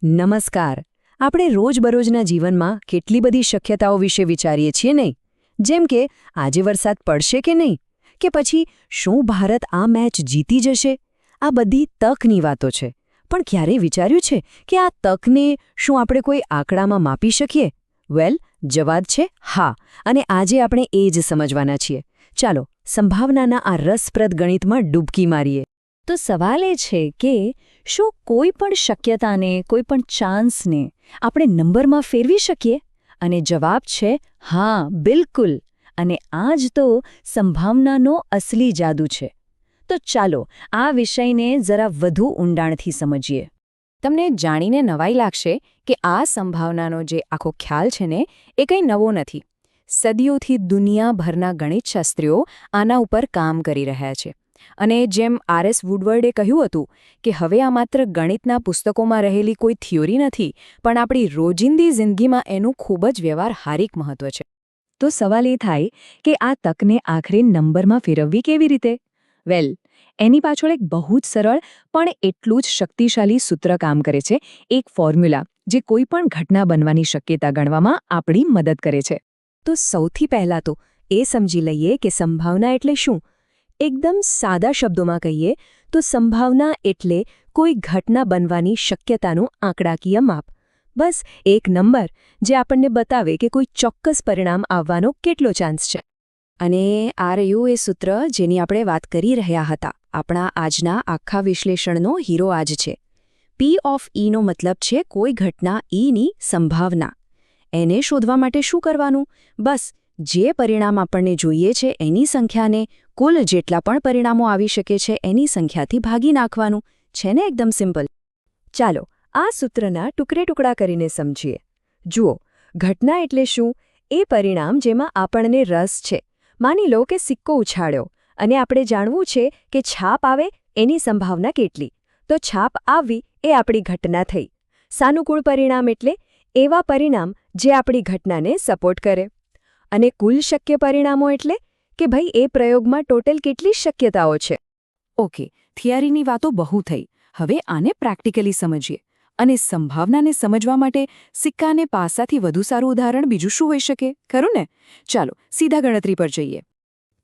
નમસ્કાર. આપણે રોજબરોજના જીવનમાં કેટલી બધી શક્યતાઓ વિશે વિચારીએ છીએ નહીં? જેમ કે આજે વરસાદ પડશે કે નહીં, કે પછી શું ભારત આ મેચ જીતી જશે? આ બધી તકની વાતો છે. પણ ક્યારેય વિચાર્યું છે કે આ તકને શું આપણે કોઈ આંકડામાં માપી શકીએ? વેલ, જવાબ છે હા, અને આજે આપણે એ જ સમજવાના છીએ. ચાલો સંભાવનાના આ રસપ્રદ ગણિતમાં ડૂબકી મારીએ. તો સવાલ એ છે કે શું કોઈ પણ શક્યતાને, કોઈ પણ ચાન્સને આપણે નંબરમાં ફેરવી શકીએ? અને જવાબ છે હા, બિલકુલ. અને આ જ તો સંભાવનાનો અસલી જાદુ છે. તો ચાલો આ વિષયને જરા વધુ ઊંડાણથી સમજીએ. તમને જાણીને નવાઈ લાગશે કે આ સંભાવનાનો જે આખો ખ્યાલ છે ને, એ કંઈ નવો નથી. સદીઓથી દુનિયાભરના ગણિતશાસ્ત્રીઓ આના ઉપર કામ કરી રહ્યા છે. અને જેમ આર.એસ. વુડવર્ડે કહ્યું હતું કે હવે આ માત્ર ગણિતના પુસ્તકોમાં રહેલી કોઈ થિયોરી નથી, પણ આપણી રોજિંદી જિંદગીમાં એનું ખૂબ જ વ્યવહારિક મહત્વ છે. તો સવાલ એ થાય કે આ તકને આખરે નંબરમાં ફેરવવી કેવી રીતે? વેલ, એની પાછળ એક બહુ જ સરળ પણ એટલું જ શક્તિશાળી સૂત્ર કામ કરે છે, એક ફોર્મ્યુલા જે કોઈ પણ ઘટના બનવાની શક્યતા ગણવામાં આપણી મદદ કરે છે. તો સૌથી પહેલાં તો એ સમજી લઈએ કે સંભાવના એટલે શું. એકદમ સાદા શબ્દોમાં કહીએ તો સંભાવના એટલે કોઈ ઘટના બનવાની શક્યતાનું આંકડાકીય માપ. બસ એક નંબર જે આપણને બતાવે કે કોઈ ચોક્કસ પરિણામ આવવાનો કેટલો ચાન્સ છે. અને આ રહ્યું એ સૂત્ર જેની આપણે વાત કરી રહ્યા હતા. આપણા આજના આખા વિશ્લેષણનો હીરો આ જ છે. પી ઓફ ઈનો મતલબ છે કોઈ ઘટના ઈની સંભાવના. એને શોધવા માટે શું કરવાનું? બસ જે પરિણામ આપણને જોઈએ છે એની સંખ્યાને કુલ જેટલા પણ પરિણામો આવી શકે છે એની સંખ્યાથી ભાગી નાખવાનું. છે ને એકદમ સિમ્પલ. ચાલો આ સૂત્રના ટુકડે-ટુકડા કરીને સમજીએ. જુઓ, ઘટના એટલે શું? એ પરિણામ જેમાં આપણને રસ છે. માની લો કે સિક્કો ઉછાળ્યો અને આપણે જાણવું છે કે છાપ આવે એની સંભાવના કેટલી. તો છાપ આવવી એ આપણી ઘટના થઈ. સાનુકૂળ પરિણામ એટલે એવા પરિણામ જે આપણી ઘટનાને સપોર્ટ કરે. અને કુલ શક્ય પરિણામો એટલે કે ભાઈ એ પ્રયોગમાં ટોટલ કેટલી શક્યતાઓ છે. ઓકે, થિયરીની વાતો બહુ થઈ. હવે આને પ્રેક્ટિકલી સમજીએ. અને સંભાવનાને સમજવા માટે સિક્કાને પાસાથી વધુ સારું ઉદાહરણ બીજું શું હોઈ શકે, ખરું ને? ચાલો સીધા ગણતરી પર જઈએ.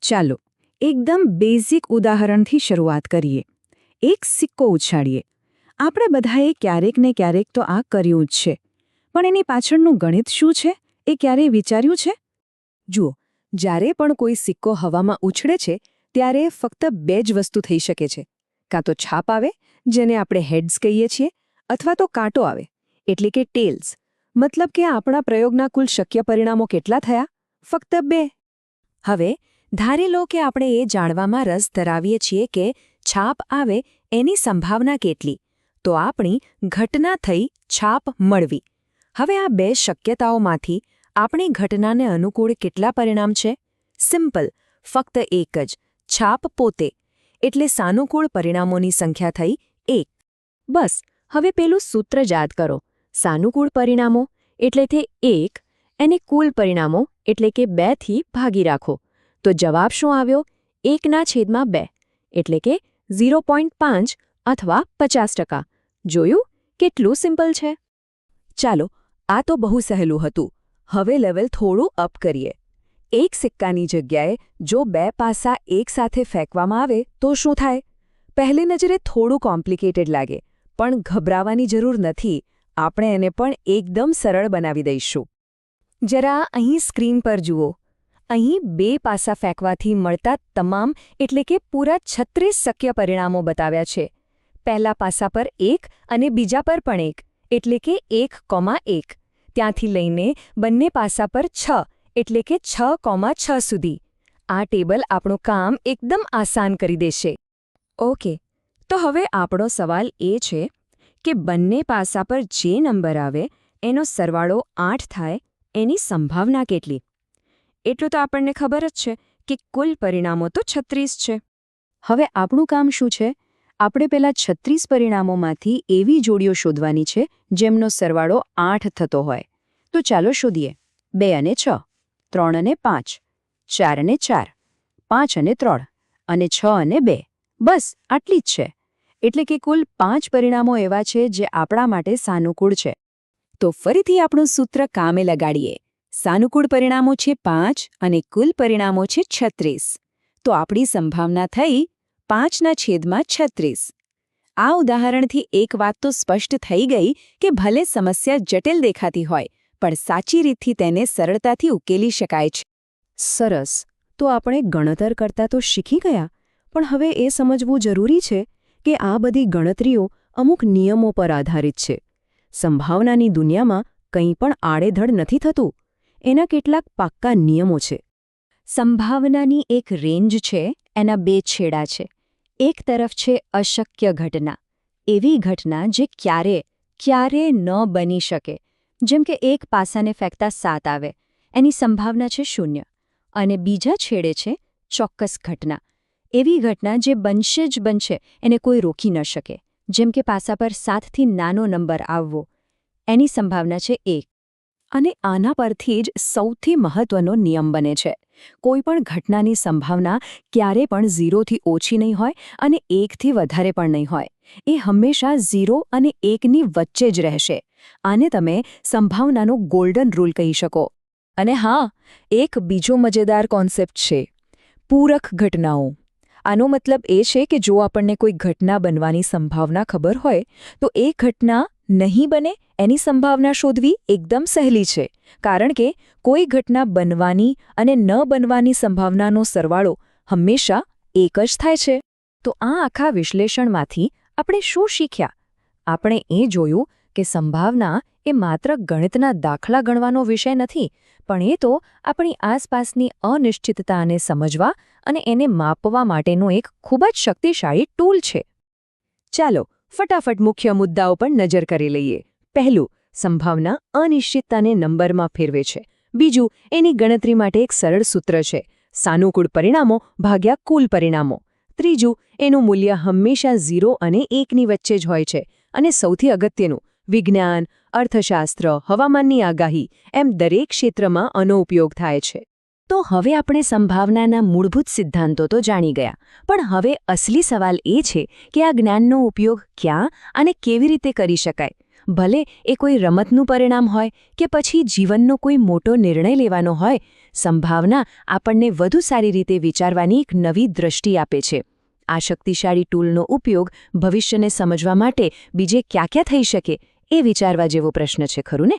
ચાલો એકદમ બેઝિક ઉદાહરણથી શરૂઆત કરીએ. એક સિક્કો ઉછાળીએ. આપણે બધાએ ક્યારેક ને ક્યારેક તો આ કર્યું જ છે. પણ એની પાછળનું ગણિત શું છે એ ક્યારેય વિચાર્યું છે? જુઓ, જ્યારે પણ કોઈ સિક્કો હવામાં ઉછળે છે ત્યારે ફક્ત બે જ વસ્તુ થઈ શકે છે. કાં તો છાપ આવે, જેને આપણે હેડ્સ કહીએ છીએ, અથવા તો કાંટો આવે, એટલે કે ટેલ્સ. મતલબ કે આપણા પ્રયોગના કુલ શક્ય પરિણામો કેટલા થયા? ફક્ત 2. હવે ધારી લો કે આપણે એ જાણવામાં રસ ધરાવીએ છીએ કે છાપ આવે એની સંભાવના કેટલી. તો આપણી ઘટના થઈ છાપ મળવી. હવે આ 2 શક્યતાઓમાંથી આપણી ઘટનાને અનુકૂળ કેટલા પરિણામ છે? સિમ્પલ, ફક્ત એક જ, છાપ પોતે. એટલે સાનુકૂળ પરિણામોની સંખ્યા થઈ 1. બસ હવે પેલું સૂત્ર યાદ કરો. સાનુકૂળ પરિણામો એટલે તે 1, એને કુલ પરિણામો એટલે કે 2 થી ભાગી રાખો. તો જવાબ શું આવ્યો? 1/2, એટલે કે 0.5 અથવા 50%. જોયું? કેટલું સિમ્પલ છે. ચાલો, આ તો બહુ સહેલું હતું. હવે લેવલ થોડું અપ કરીએ. એક સિક્કાની જગ્યાએ જો 2 પાસા એકસાથે ફેંકવામાં આવે તો શું થાય? પહેલી નજરે થોડું કોમ્પ્લિકેટેડ લાગે, પણ ગભરાવાની જરૂર નથી. આપણે એને પણ એકદમ સરળ બનાવી દઈશું. જરા અહીં સ્ક્રીન પર જુઓ. અહીં 2 પાસા ફેંકવાથી મળતા તમામ એટલે કે પૂરા 36 શક્ય પરિણામો બતાવ્યા છે. પહેલા પાસા પર 1 અને બીજા પર પણ 1, એટલે કે 1,1. ત્યાંથી લઈને બંને પાસા પર 6, એટલે કે 6,6 સુધી. આ ટેબલ આપણું કામ એકદમ આસાન કરી દેશે. ઓકે, તો હવે આપણો સવાલ એ છે કે બંને પાસા પર જે નંબર આવે એનો સરવાળો 8 થાય એની સંભાવના કેટલી? એટલું તો આપણને ખબર જ છે કે કુલ પરિણામો તો 36 છે. હવે આપણું કામ શું છે? આપણે પેલા 36 પરિણામોમાંથી એવી જોડીઓ શોધવાની છે જેમનો સરવાળો 8 થતો હોય. તો ચાલો શોધીએ. 2 અને 6, 3 અને 5, 4 અને 4, 5 અને 3, અને 6 અને 2. બસ આટલી જ છે. એટલે કે કુલ 5 પરિણામો એવા છે જે આપણા માટે સાનુકૂળ છે. તો ફરીથી આપણું સૂત્ર કામે લગાડીએ. સાનુકૂળ પરિણામો છે 5 અને કુલ પરિણામો છે 36. તો આપણી સંભાવના થઈ 5/36. આ ઉદાહરણથી એક વાત તો સ્પષ્ટ થઈ ગઈ કે ભલે સમસ્યા જટિલ દેખાતી હોય, પણ સાચી રીતથી તેને સરળતાથી ઉકેલી શકાય છે. સરસ. તો આપણે ગણતર કરતા તો શીખી ગયા, પણ હવે એ સમજવું જરૂરી છે કે આ બધી ગણતરીઓ અમુક નિયમો પર આધારિત છે. સંભાવનાની દુનિયામાં કંઈ પણ આડેધડ નથી થતું. એના કેટલાક પાક્કા નિયમો છે. સંભાવનાની એક રેન્જ છે, એના 2 છેડા છે. એક તરફ છે અશક્ય ઘટના, એવી ઘટના જે ક્યારે ન બની શકે, જેમ કે એક પાસાને ફેંકતા 7 આવે, એની સંભાવના છે 0. અને બીજા છેડે છે ચોક્કસ ઘટના, એવી ઘટના જે બનશે જ બનશે, એને કોઈ રોકી ન શકે, જેમ કે પાસા પર 7થી નાનો નંબર આવવો, એની સંભાવના છે 1. અને આના પરથી જ સૌથી મહત્વનો નિયમ બને છે. કોઈ પણ ઘટનાની સંભાવના ક્યારે પણ 0થી ઓછી નહીં હોય અને 1થી વધારે પણ નહીં હોય. એ હંમેશા 0 અને 1ની વચ્ચે જ રહેશે. આને તમે સંભાવનાનો ગોલ્ડન રૂલ કહી શકો. અને હા, એક બીજો મજેદાર કોન્સેપ્ટ છે, પૂરક ઘટનાઓ. આનો મતલબ એ છે કે જો આપણને કોઈ ઘટના બનવાની સંભાવના ખબર હોય, તો એ ઘટના નહીં બને એની સંભાવના શોધવી એકદમ સહેલી છે, કારણ કે કોઈ ઘટના બનવાની અને ન બનવાની સંભાવનાનો સરવાળો હંમેશા એક જ થાય છે. તો આ આખા વિશ્લેષણમાંથી આપણે શું શીખ્યા? આપણે એ જોયું કે સંભાવના એ માત્ર ગણિતના દાખલા ગણવાનો વિષય નથી, પણ એ તો આપણી આસપાસની અનિશ્ચિતતાને સમજવા અને એને માપવા માટેનો એક ખૂબ જ શક્તિશાળી ટૂલ છે. ચાલો ફટાફટ મુખ્ય મુદ્દાઓ પર નજર કરી લઈએ. પહેલું, સંભાવના અનિશ્ચિતતાને નંબરમાં ફેરવે છે. બીજું, એની ગણતરી માટે એક સરળ સૂત્ર છે, સાનુકૂળ પરિણામો ભાગ્યા કુલ પરિણામો. ત્રીજું, એનું મૂલ્ય હંમેશા 0 અને 1ની વચ્ચે જ હોય છે. અને સૌથી અગત્યનું, વિજ્ઞાન, અર્થશાસ્ત્ર, હવામાનની આગાહી એમ દરેક ક્ષેત્રમાં આનો ઉપયોગ થાય છે. તો હવે આપણે સંભાવનાના મૂળભૂત સિદ્ધાંતો તો જાણી ગયા, પણ હવે અસલી સવાલ એ છે કે આ જ્ઞાનનો ઉપયોગ ક્યાં અને કેવી રીતે કરી શકાય. ભલે એ કોઈ રમતનું પરિણામ હોય કે પછી જીવનનો કોઈ મોટો નિર્ણય લેવાનો હોય, સંભાવના આપણને વધુ સારી રીતે વિચારવાની એક નવી દૃષ્ટિ આપે છે. આ શક્તિશાળી ટૂલનો ઉપયોગ ભવિષ્યને સમજવા માટે બીજે ક્યાં થઈ શકે, એ વિચારવા જેવો પ્રશ્ન છે, ખરું ને?